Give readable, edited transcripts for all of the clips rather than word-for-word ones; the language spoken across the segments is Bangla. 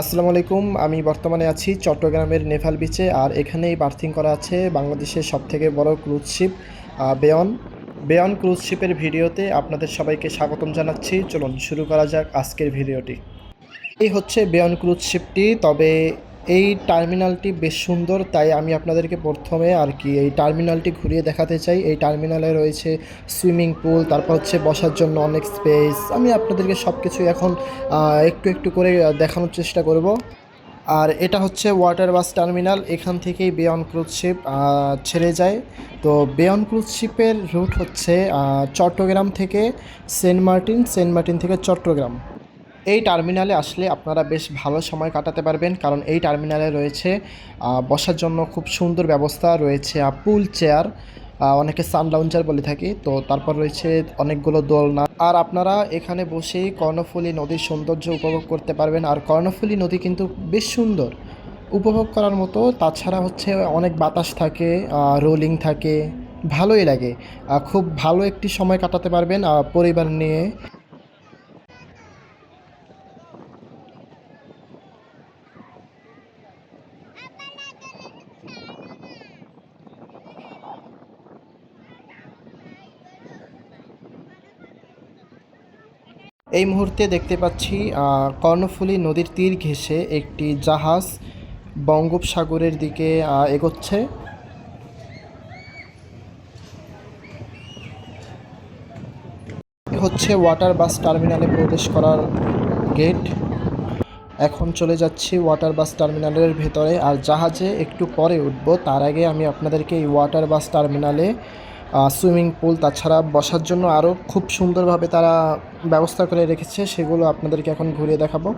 আসসালামু আলাইকুম। আমি বর্তমানে আছি চট্টগ্রামের নেভাল বিচে, আর এখানেই বার্থিং করা আছে বাংলাদেশের সবথেকে বড় ক্রুজ শিপ বেয়ন। বেয়ন ক্রুজ শিপের ভিডিওতে আপনাদের সবাইকে স্বাগতম জানাচ্ছি। চলুন শুরু করা যাক আজকের ভিডিওটি। এই হচ্ছে বেয়ন ক্রুজ শিপটি। তবে এই টার্মিনালটি বেশ সুন্দর, তাই আমি আপনাদেরকে প্রথমে আর কি এই টার্মিনালটি ঘুরিয়ে দেখাতে চাই। এই টার্মিনালে রয়েছে সুইমিং পুল, তারপর হচ্ছে বসার জন্য অনেক স্পেস। আমি আপনাদেরকে সব কিছু এখন একটু একটু করে দেখানোর চেষ্টা করব। আর এটা হচ্ছে ওয়াটার বাস টার্মিনাল, এখান থেকেই বেয়ন ক্রুজ শিপ ছেড়ে যায়। তো বেয়ন ক্রুজ শিপের রুট হচ্ছে চট্টগ্রাম থেকে সেন্ট মার্টিন, সেন্ট মার্টিন থেকে চট্টগ্রাম। এই টার্মিনালে আসলে আপনারা বেশ ভালো সময় কাটাতে পারবেন, কারণ এই টার্মিনালে রয়েছে বসার জন্য খুব সুন্দর ব্যবস্থা রয়েছে, পুল চেয়ার, অনেকে সান লাউঞ্জার বলে থাকি। তো তারপর রয়েছে অনেকগুলো দোলনা, আর আপনারা এখানে বসেই কর্ণফুলী নদীর সৌন্দর্য উপভোগ করতে পারবেন। আর কর্ণফুলী নদী কিন্তু বেশ সুন্দর, উপভোগ করার মতো। তাছাড়া হচ্ছে অনেক বাতাস থাকে, রোলিং থাকে, ভালোই লাগে। খুব ভালো একটি সময় কাটাতে পারবেন পরিবার নিয়ে। এই মুহূর্তে দেখতে পাচ্ছি কর্ণফুলী নদীর তীর ঘেঁষে একটি জাহাজ বঙ্গোপসাগরের দিকে এগোচ্ছে। হচ্ছে ওয়াটার বাস টার্মিনালে প্রবেশ করার গেট। এখন চলে যাচ্ছি ওয়াটার বাস টার্মিনালের ভেতরে, আর জাহাজে একটু পরে উঠব। তার আগে আমি আপনাদেরকে এই ওয়াটার বাস টার্মিনালে সুইমিং পুল, তাছাড়া বসার জন্য আরও খুব সুন্দরভাবে তারা ব্যবস্থা করে রেখেছে, সেগুলো আপনাদেরকে এখন ঘুরিয়ে দেখাবো।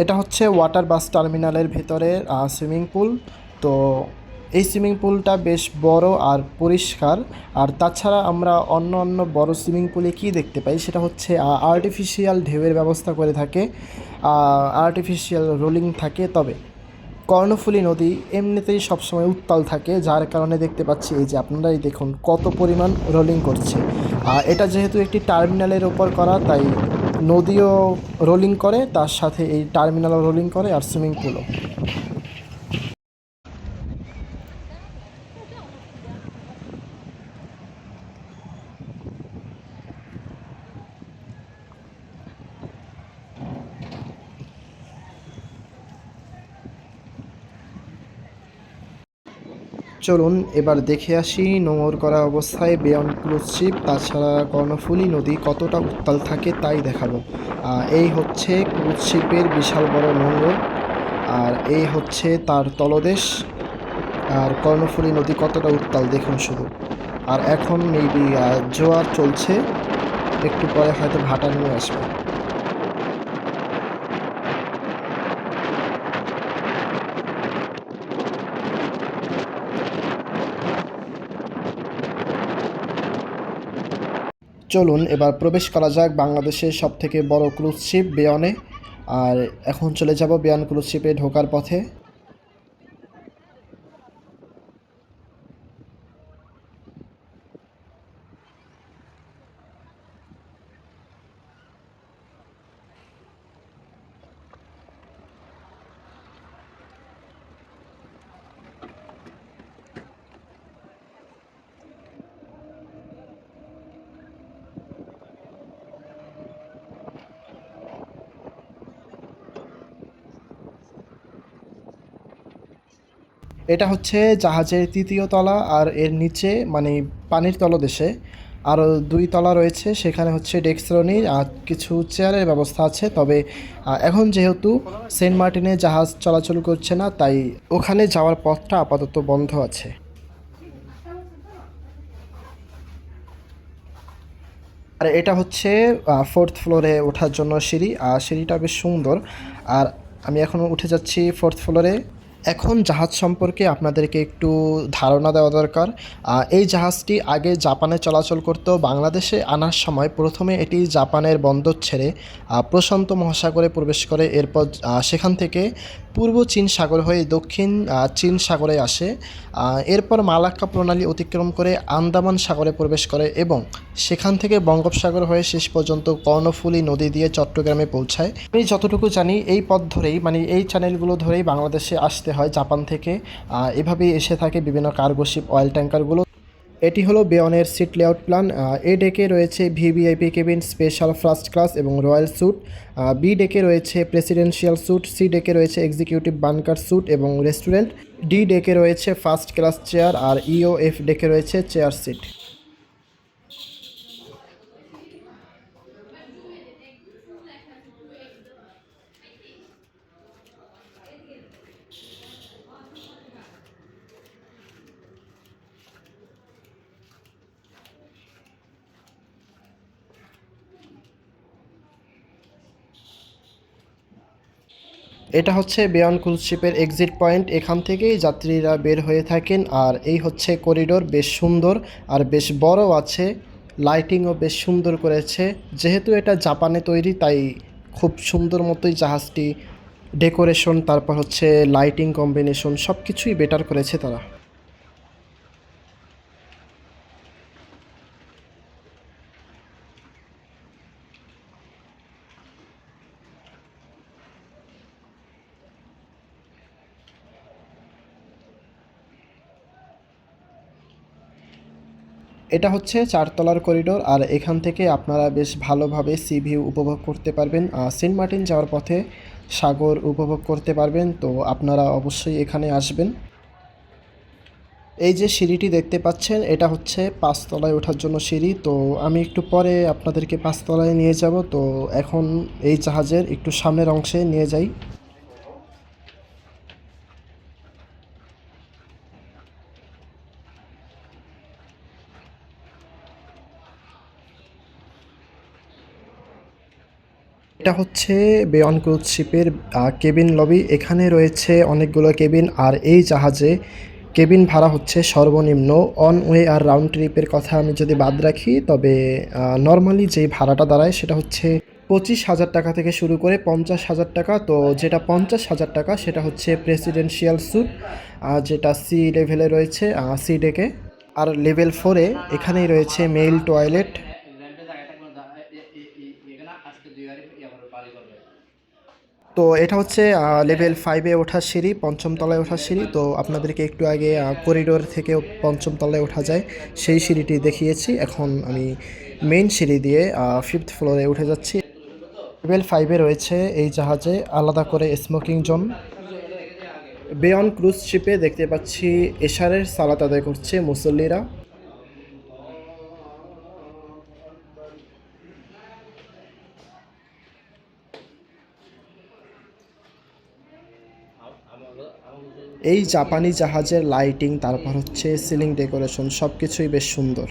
এটা হচ্ছে ওয়াটার বাস টার্মিনালের ভেতরে সুইমিং পুল। তো এই সুইমিং পুলটা বেশ বড় আর পরিষ্কার। আর তাছাড়া আমরা অন্য অন্য বড় সুইমিং পুলে কী দেখতে পাই, সেটা হচ্ছে আর্টিফিশিয়াল ঢেউয়ের ব্যবস্থা করে থাকে, আর্টিফিশিয়াল রোলিং থাকে। তবে কর্ণফুলী নদী এমনিতেই সবসময় উত্তাল থাকে, যার কারণে দেখতে পাচ্ছি এই যে আপনারাই দেখুন কত পরিমাণ রোলিং করছে। এটা যেহেতু একটি টার্মিনালের ওপর করা, তাই নদীও রোলিং করে, তার সাথে এই টার্মিনালও রোলিং করে, আর সুইমিং পুলও। চলুন এবার দেখে আসি নোঙর করা অবস্থায় বেয়ন ক্রুজ শিপ, তাছাড়া কর্ণফুলী নদী কতটা উত্তাল থাকে তাই দেখাবো। এই হচ্ছে ক্রুজ শিপের বিশাল বড় নোঙর, আর এই হচ্ছে তার তলদেশ। আর কর্ণফুলী নদী কতটা উত্তাল দেখুন শুধু। আর এখন মেবি জোয়ার চলছে, একটু পরে হয়তো ভাটা নেমে আসবে। চলুন এবার প্রবেশ করা যাক বাংলাদেশের সবথেকে বড় ক্রুজ শিপ বেয়নে। আর এখন চলে যাব বেয়ন ক্রুজ শিপে ঢোকার পথে। এটা হচ্ছে জাহাজের তৃতীয় তলা, আর এর নিচে মানে পানির তলদেশে আর 2 তলা রয়েছে, সেখানে হচ্ছে ডেস্কশ্রেণী আর কিছু চেয়ারের ব্যবস্থা আছে। তবে এখন যেহেতু সেন্ট মার্টিনে জাহাজ চলাচল করছে না, তাই ওখানে যাওয়ার পথটা আপাতত বন্ধ আছে। আর এটা হচ্ছে 4th ফ্লোরে ওঠার জন্য সিঁড়ি। আর সিঁড়িটা বেশ সুন্দর। আর আমি এখন উঠে যাচ্ছি 4th ফ্লোরে। এখন জাহাজ সম্পর্কে আপনাদেরকে একটু ধারণা দেওয়া দরকার। এই জাহাজটি আগে জাপানে চলাচল করতো। বাংলাদেশে আনার সময় প্রথমে এটি জাপানের বন্দর ছেড়ে প্রশান্ত মহাসাগরে প্রবেশ করে। এরপর সেখান থেকে পূর্ব চীন সাগর হয়ে দক্ষিণ চীন সাগরে আসে। এরপর মালাক্কা প্রণালী অতিক্রম করে আন্দামান সাগরে প্রবেশ করে এবং সেখান থেকে বঙ্গোপসাগর হয়ে শেষ পর্যন্ত কর্ণফুলী নদী দিয়ে চট্টগ্রামে পৌঁছায়। আমি যতটুকু জানি এই পথ ধরেই, মানে এই চ্যানেলগুলো ধরেই বাংলাদেশে আসতে হয় জাপান থেকে। এভাবেই এসে থাকে বিভিন্ন কার্গো শিপ, অয়েল ট্যাঙ্কারগুলো। এটি হলো বেয়নের সিট লেআউট প্ল্যান। এ ডেকে রয়েছে VVIP cabin, special first class এবং রয়্যাল স্যুট। বি ডেকে রয়েছে প্রেসিডেন্সিয়াল স্যুট। সি ডেকে রয়েছে এক্সিকিউটিভ বানকার স্যুট এবং রেস্টুরেন্ট। ডি ডেকে রয়েছে ফার্স্ট ক্লাস চেয়ার। আর ইও এফ ডেকে রয়েছে চেয়ার সিট। এটা হচ্ছে বেয়ন ক্রুজ শিপের এক্সিট পয়েন্ট। এখান থেকেই যাত্রীরা বের হয়ে থাকেন। আর এই হচ্ছে করিডোর, বেশ সুন্দর আর বেশ বড় আছে। লাইটিংও বেশ সুন্দর করেছে। যেহেতু এটা জাপানে তৈরি, তাই খুব সুন্দর মতোই জাহাজটি ডেকোরেশন, তারপর হচ্ছে লাইটিং কম্বিনেশন সব কিছুই বেটার করেছে তারা। এটা হচ্ছে 4 তলার করিডোর। আর এখান থেকে আপনারা বেশ ভালোভাবে সি ভিউ উপভোগ করতে পারবেন। সেন্ট মার্টিন যাওয়ার পথে সাগর উপভোগ করতে পারবেন। তো আপনারা অবশ্যই এখানে আসবেন। এই যে সিঁড়িটি দেখতে পাচ্ছেন, এটা হচ্ছে 5 তলায় ওঠার জন্য সিঁড়ি। তো আমি একটু পরে আপনাদেরকে 5 তলায় নিয়ে যাব। তো এখন এই জাহাজের একটু সামনের অংশে নিয়ে যাই। এটা হচ্ছে বেয়ন ক্রুজ শিপের কেবিন লবি। এখানে রয়েছে অনেকগুলো কেবিন। আর এই জাহাজে কেবিন ভাড়া হচ্ছে সর্বনিম্ন অন ওয়ে আর রাউন্ড ট্রিপের কথা আমি যদি বাদ রাখি, তবে নর্মালি যেই ভাড়াটা দাঁড়ায় সেটা হচ্ছে 25,000 টাকা থেকে শুরু করে 50,000 টাকা। তো যেটা 50,000 টাকা সেটা হচ্ছে প্রেসিডেন্সিয়াল স্যুট, যেটা সি লেভেলে রয়েছে, সি ডেকে। আর লেভেল 4-এ এখানেই রয়েছে মেল টয়লেট। তো এটা হচ্ছে লেভেল 5-এ ওঠার সিঁড়ি, পঞ্চম তলায় ওঠার সিঁড়ি। তো আপনাদেরকে একটু আগে করিডোর থেকে পঞ্চম তলায় ওঠা যায় সেই সিঁড়িটি দেখিয়েছি। এখন আমি মেইন সিঁড়ি দিয়ে 5th ফ্লোরে উঠে যাচ্ছি। লেভেল 5-এ রয়েছে এই জাহাজে আলাদা করে স্মোকিং জোন। বেয়ন ক্রুজ শিপে দেখতে পাচ্ছি এশারের সালাত আদায় করছে মুসল্লিরা। এই জাপানি জাহাজের লাইটিং, তারপর হচ্ছে সিলিং ডেকোরেশন সব কিছুই বেশ সুন্দর।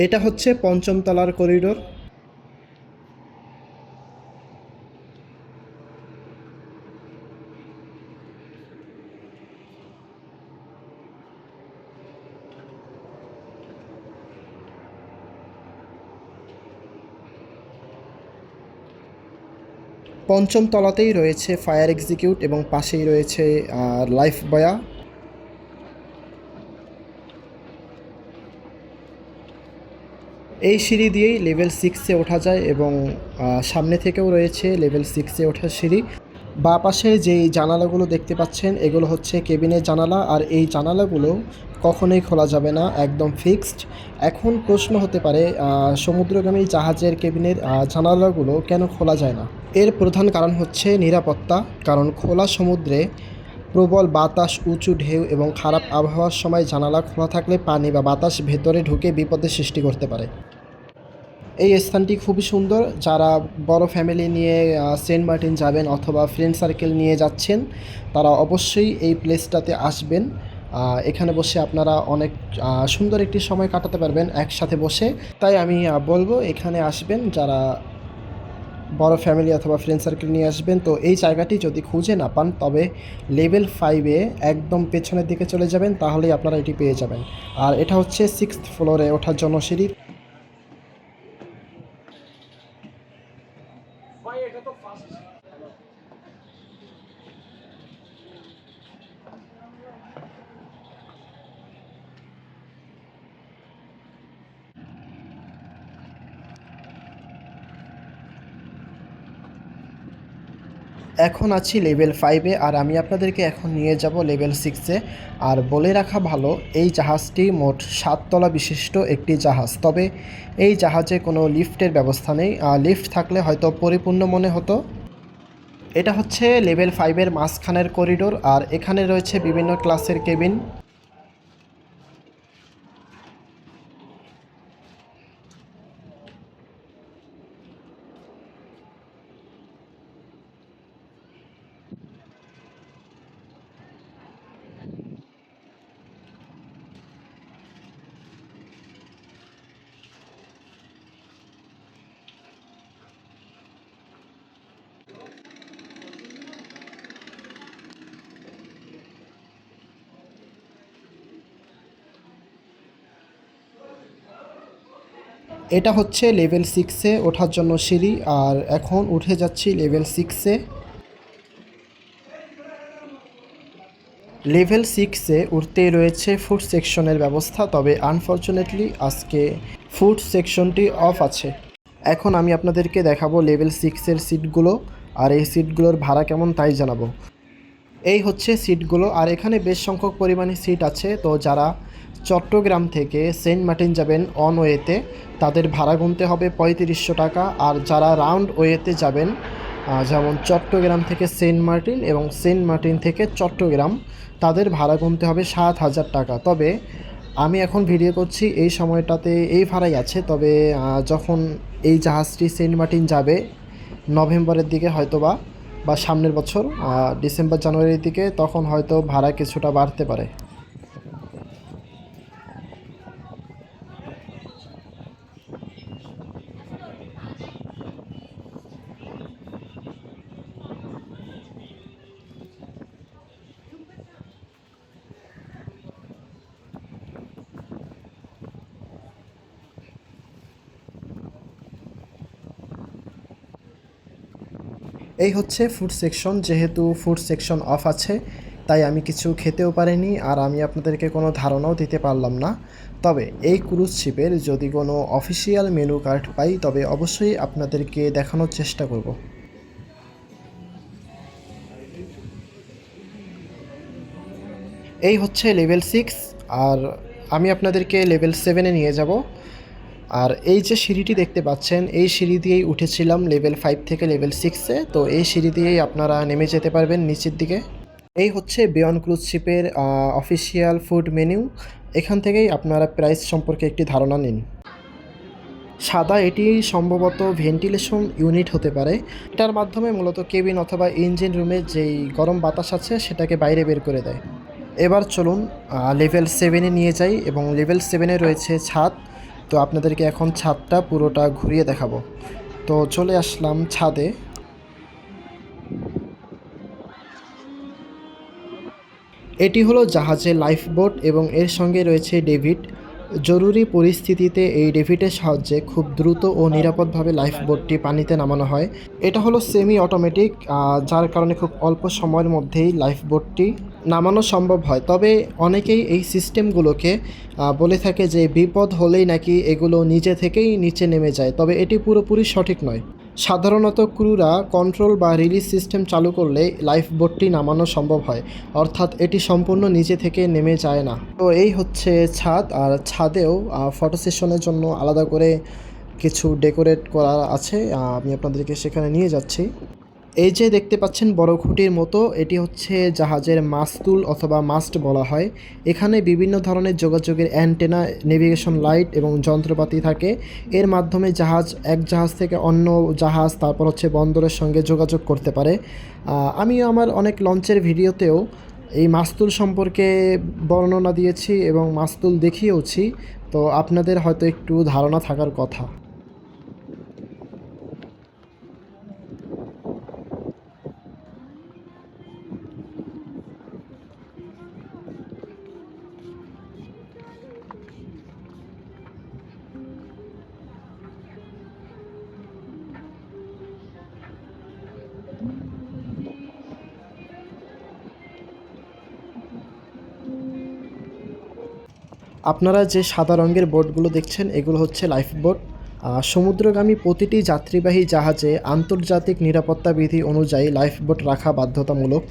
এটা হচ্ছে পঞ্চম তলার করিডোর। পঞ্চম তলাতেই রয়েছে ফায়ার এক্সিকিউট এবং পাশেই রয়েছে লাইফ বয়া। এই সিঁড়ি দিয়েই লেভেল 6-এ ওঠা যায় এবং সামনে থেকেও রয়েছে লেভেল 6-এ ওঠার সিঁড়ি। বাঁ পাশে যেই জানালাগুলো দেখতে পাচ্ছেন এগুলো হচ্ছে কেবিনের জানালা। আর এই জানালাগুলো কখনোই খোলা যাবে না, একদম ফিক্সড। এখন প্রশ্ন হতে পারে সমুদ্রগামী জাহাজের কেবিনের জানালাগুলো কেন খোলা যায় না। এর প্রধান কারণ হচ্ছে নিরাপত্তা। কারণ খোলা সমুদ্রে প্রবল বাতাস, উঁচু ঢেউ এবং খারাপ আবহাওয়ার সময় জানালা খোলা থাকলে পানি বা বাতাস ভেতরে ঢুকে বিপদের সৃষ্টি করতে পারে। এই স্থানটি খুবই সুন্দর। যারা বড় ফ্যামিলি নিয়ে সেন্ট মার্টিন যাবেন অথবা ফ্রেন্ড সার্কেল নিয়ে যাচ্ছেন, তারা অবশ্যই এই প্লেসটাতে আসবেন। এখানে বসে আপনারা অনেক সুন্দর একটি সময় কাটাতে পারবেন একসাথে বসে। তাই আমি বলবো এখানে আসবেন যারা বড় ফ্যামিলি অথবা ফ্রেন্ড সার্কেল নিয়ে আসবেন। তো এই জায়গাটি যদি খুঁজে না পান, তবে লেভেল 5-এ একদম পেছনের দিকে চলে যাবেন, তাহলেই আপনারা এটি পেয়ে যাবেন। আর এটা হচ্ছে 6th ফ্লোরে ওঠার জন্য সিঁড়ি। এখন আছি লেভেল 5-এ, আর আমি আপনাদেরকে এখন নিয়ে যাব লেভেল 6-এ। আর বলে রাখা ভালো, এই জাহাজটি মোট 7 তলা বিশিষ্ট একটি জাহাজ। তবে এই জাহাজে কোনো লিফটের ব্যবস্থা নেই। লিফট থাকলে হয়তো পরিপূর্ণ মনে হতো। এটা হচ্ছে লেভেল 5-এর মাঝখানের করিডোর, আর এখানে রয়েছে বিভিন্ন ক্লাসের কেবিন। এটা হচ্ছে লেভেল 6-এ ওঠার জন্য সিঁড়ি, আর এখন উঠে যাচ্ছি লেভেল 6-এ। লেভেল 6-এ উঠতেই রয়েছে ফুড সেকশনের ব্যবস্থা, তবে আনফর্চুনেটলি আজকে ফুড সেকশনটি অফ আছে। এখন আমি আপনাদেরকে দেখাবো লেভেল 6-এর সিটগুলো, আর এই সিটগুলোর ভাড়া কেমন তাই জানাবো। এই হচ্ছে সিটগুলো, আর এখানে বেশ সংখ্যক পরিমাণে সিট আছে। তো যারা চট্টগ্রাম থেকে সেন্ট মার্টিন যাবেন অন ওয়েতে, তাদের ভাড়া গুনতে হবে 3500 টাকা। আর যারা রাউন্ড ওয়েতে যাবেন, যেমন চট্টগ্রাম থেকে সেন্ট মার্টিন এবং সেন্ট মার্টিন থেকে চট্টগ্রাম, তাদের ভাড়া গুনতে হবে 7000 টাকা। তবে আমি এখন ভিডিও করছি এই সময়টাতে এই ভাড়াই আছে। তবে যখন এই জাহাজটি সেন্ট মার্টিন যাবে নভেম্বরের দিকে হয়তোবা, বা সামনের বছর ডিসেম্বর জানুয়ারির দিকে, তখন হয়তো ভাড়া কিছুটা বাড়তে পারে। এই হচ্ছে ফুড সেকশন। যেহেতু ফুড সেকশন অফ আছে, তাই আমি কিছু খেতেও পারিনি, আর আমি আপনাদেরকে কোনো ধারণাও দিতে পারলাম না। তবে এই ক্রুজ শিপের যদি কোনো অফিসিয়াল মেনু কার্ড পাই, তবে অবশ্যই আপনাদেরকে দেখানোর চেষ্টা করব। এই হচ্ছে লেভেল 6, আর আমি আপনাদেরকে লেভেল 7-এ নিয়ে যাব। আর এই যে সিঁড়িটি দেখতে পাচ্ছেন, এই সিঁড়ি দিয়েই উঠেছিলাম লেভেল 5 থেকে লেভেল 6-এ। তো এই সিঁড়ি দিয়েই আপনারা নেমে যেতে পারবেন নিচের দিকে। এই হচ্ছে বিয়ন্ড ক্রুজ শিপের অফিসিয়াল ফুড মেনু। এখান থেকেই আপনারা প্রাইস সম্পর্কে একটি ধারণা নিন। সাদা, এটি সম্ভবত ভেন্টিলেশন ইউনিট হতে পারে। এটার মাধ্যমে মূলত কেবিন অথবা ইঞ্জিন রুমের যেই গরম বাতাস আছে সেটাকে বাইরে বের করে দেয়। এবার চলুন লেভেল 7-এ নিয়ে যাই, এবং লেভেল 7-এ রয়েছে ছাদ। তো আপনাদেরকে এখন ছাদটা পুরোটা ঘুরিয়ে দেখাবো। তো চলে আসলাম ছাদে। এটি হলো জাহাজের লাইফ বোট, এবং এর সঙ্গে রয়েছে ডেভিড। জরুরি পরিস্থিতিতে এই ডেভিডের সাহায্যে খুব দ্রুত ও নিরাপদভাবে লাইফ বোটটি পানিতে নামানো হয়। এটা হলো সেমি অটোমেটিক, যার কারণে খুব অল্প সময়ের মধ্যেই লাইফ বোটটি নামানো সম্ভব হয়। তবে অনেকেই এই সিস্টেমগুলোকে বলে থাকে যে বিপদ হলেই নাকি এগুলো নিজে থেকেই নিচে নেমে যায়, তবে এটি পুরোপুরি সঠিক নয়। সাধারণত ক্রুরা কন্ট্রোল বা রিলিজ সিস্টেম চালু করলে লাইফ বোটটি নামানো সম্ভব হয়, অর্থাৎ এটি সম্পূর্ণ নিজে থেকে নেমে যায় না। তো এই হচ্ছে ছাদ, আর ছাদেও ফটো সেশনের জন্য আলাদা করে কিছু ডেকোরেট করা আছে। আমি আপনাদেরকে সেখানে নিয়ে যাচ্ছি। এই যে দেখতে পাচ্ছেন বড় খুঁটির মতো, এটি হচ্ছে জাহাজের মাস্তুল অথবা মাস্ট বলা হয়। এখানে বিভিন্ন ধরনের যোগাযোগের অ্যান্টেনা, নেভিগেশন লাইট এবং যন্ত্রপাতি থাকে। এর মাধ্যমে জাহাজ এক জাহাজ থেকে অন্য জাহাজ, তারপর হচ্ছে বন্দরের সঙ্গে যোগাযোগ করতে পারে। আমি আমার অনেক লঞ্চের ভিডিওতেও এই মাস্তুল সম্পর্কে বর্ণনা দিয়েছি এবং মাস্তুল দেখিয়েওছি, তো আপনাদের হয়তো একটু ধারণা থাকার কথা। আপনারা যে সাদা রঙের বোটগুলো দেখছেন এগুলো হচ্ছে লাইফ বোট। সমুদ্রগামী প্রতিটি যাত্রীবাহী জাহাজে আন্তর্জাতিক নিরাপত্তা বিধি অনুযায়ী লাইফ বোট রাখা বাধ্যতামূলক।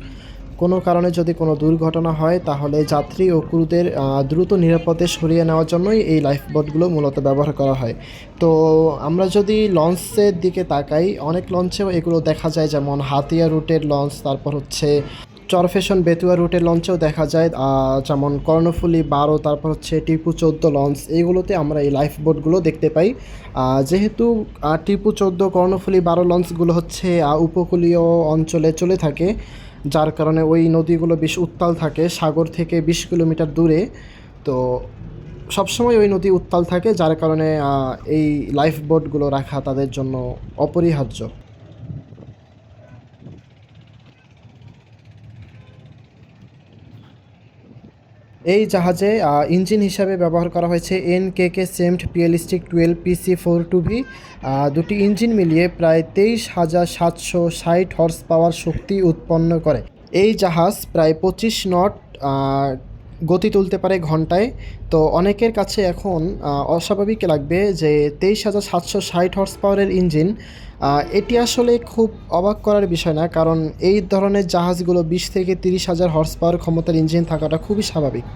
কোনো কারণে যদি কোনো দুর্ঘটনা হয় তাহলে যাত্রী ও ক্রুদের দ্রুত নিরাপদে সরিয়ে নেওয়ার জন্যই এই লাইফ বোটগুলো মূলত ব্যবহার করা হয়। তো আমরা যদি লঞ্চের দিকে তাকাই, অনেক লঞ্চেও এগুলো দেখা যায়, যেমন হাতিয়া রুটের লঞ্চ, তারপর হচ্ছে চরফেশন বেতুয়া রুটের লঞ্চেও দেখা যায়, যেমন কর্ণফুলী 12, তারপর হচ্ছে টিপু 14 লঞ্চ, এইগুলোতে আমরা এই লাইফ বোটগুলো দেখতে পাই। যেহেতু টিপু 14, কর্ণফুলী 12 লঞ্চগুলো হচ্ছে উপকূলীয় অঞ্চলে চলে থাকে, যার কারণে ওই নদীগুলো বেশ উত্তাল থাকে, সাগর থেকে 20 কিলোমিটার দূরে। তো সবসময় ওই নদী উত্তাল থাকে, যার কারণে এই লাইফ বোটগুলো রাখা তাদের জন্য অপরিহার্য। এই জাহাজে ইঞ্জিন হিসাবে ব্যবহার করা হয়েছে NKK সেমড পিএলিস্টিক 12 PC42V। দুটি ইঞ্জিন মিলিয়ে প্রায় 23,760 হর্স পাওয়ার শক্তি উৎপন্ন করে। এই জাহাজ প্রায় 25 নট গতি তুলতে পারে ঘন্টায়। তো অনেকের কাছে এখন অস্বাভাবিক লাগবে যে 23,760 হর্স পাওয়ারের ইঞ্জিন, এটি আসলে খুব অবাক করার বিষয় না, কারণ এই ধরনের জাহাজগুলো 20 থেকে 30,000 হর্স পাওয়ার ক্ষমতার ইঞ্জিন থাকাটা খুবই স্বাভাবিক।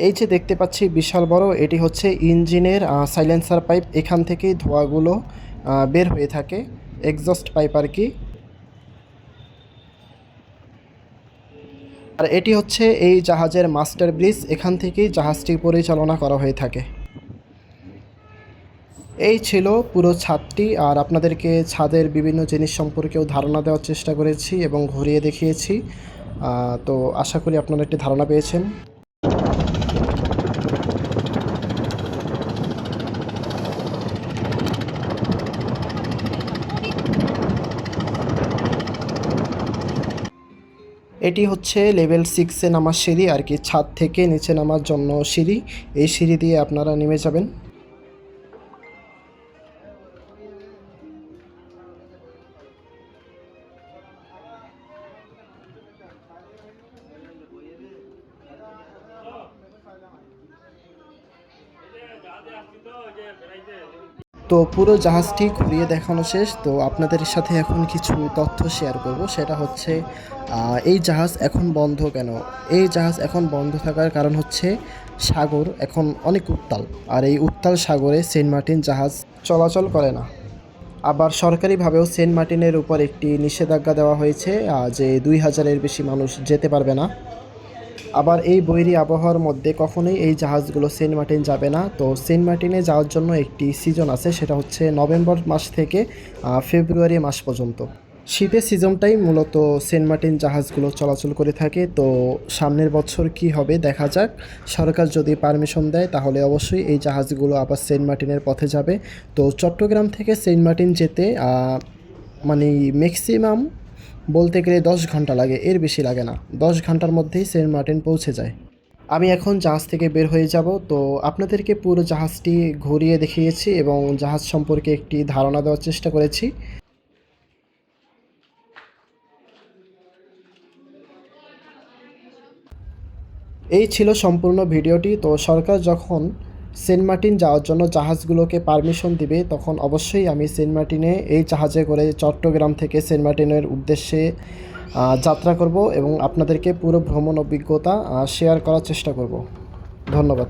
এই যে দেখতে পাচ্ছি বিশাল বড়, এটি হচ্ছে ইঞ্জিনের সাইলেন্সার পাইপ। এখান থেকেই ধোঁয়াগুলো বের হয়ে থাকে, এক্সস্ট পাইপ আর কি। আর এটি হচ্ছে এই জাহাজের মাস্টার ব্রিজ, এখান থেকেই জাহাজটি পরিচালনা করা হয়ে থাকে। এই ছিল পুরো ছাদটি, আর আপনাদেরকে ছাদের বিভিন্ন জিনিস সম্পর্কেও ধারণা দেওয়ার চেষ্টা করেছি এবং ঘুরিয়ে দেখিয়েছি। তো আশা করি আপনারা একটি ধারণা পেয়েছেন। এটি হচ্ছে লেভেল 6-এ নামার সিঁড়ি আর কি, ছাদ থেকে নিচে নামার জন্য সিঁড়ি। এই সিঁড়ি দিয়ে আপনারা নেমে যাবেন। তো পুরো জাহাজটি ঘুরিয়ে দেখানো শেষ। তো আপনাদের সাথে এখন কিছু তথ্য শেয়ার করব, সেটা হচ্ছে এই জাহাজ এখন বন্ধ কেন। এই জাহাজ এখন বন্ধ থাকার কারণ হচ্ছে সাগর এখন অনেক উত্তাল, আর এই উত্তাল সাগরে সেন্ট মার্টিন জাহাজ চলাচল করে না। আবার সরকারিভাবেও সেন্ট মার্টিনের উপর একটি নিষেধাজ্ঞা দেওয়া হয়েছে, যে 2000-এর বেশি মানুষ যেতে পারবে না। আবার এই বৈরী আবহাওয়ার মধ্যে কখনোই এই জাহাজগুলো সেন্ট মার্টিন যাবে না। তো সেন্ট মার্টিনে যাওয়ার জন্য একটি সিজন আছে, সেটা হচ্ছে নভেম্বর মাস থেকে ফেব্রুয়ারি মাস পর্যন্ত। শীতের সিজনটাই মূলত সেন্ট মার্টিন জাহাজগুলো চলাচল করে থাকে। তো সামনের বছর কি হবে দেখা যাক, সরকার যদি পারমিশন দেয় তাহলে অবশ্যই এই জাহাজগুলো আবার সেন্ট মার্টিনের পথে যাবে। তো চট্টগ্রাম থেকে সেন্ট মার্টিন যেতে মানে ম্যাক্সিমাম বলতে গেলে 10 ঘন্টা লাগে, এর বেশি লাগে না। 10 ঘন্টার মধ্যেই সেন্ট মার্টিন পৌঁছে যায়। আমি এখন জাহাজ থেকে বের হয়ে যাব। তো আপনাদেরকে পুরো জাহাজটি ঘুরিয়ে দেখিয়েছি এবং জাহাজ সম্পর্কে একটি ধারণা দেওয়ার চেষ্টা করেছি। এই ছিল সম্পূর্ণ ভিডিওটি। তো সরকার যখন সেন্ট মার্টিন যাওয়ার জন্য জাহাজগুলোকে পারমিশন দিবে, তখন অবশ্যই আমি সেন্ট মার্টিনে এই জাহাজে করে চট্টগ্রাম থেকে সেন্ট মার্টিনের উদ্দেশ্যে যাত্রা করব এবং আপনাদেরকে পুরো ভ্রমণ অভিজ্ঞতা শেয়ার করার চেষ্টা করব। ধন্যবাদ।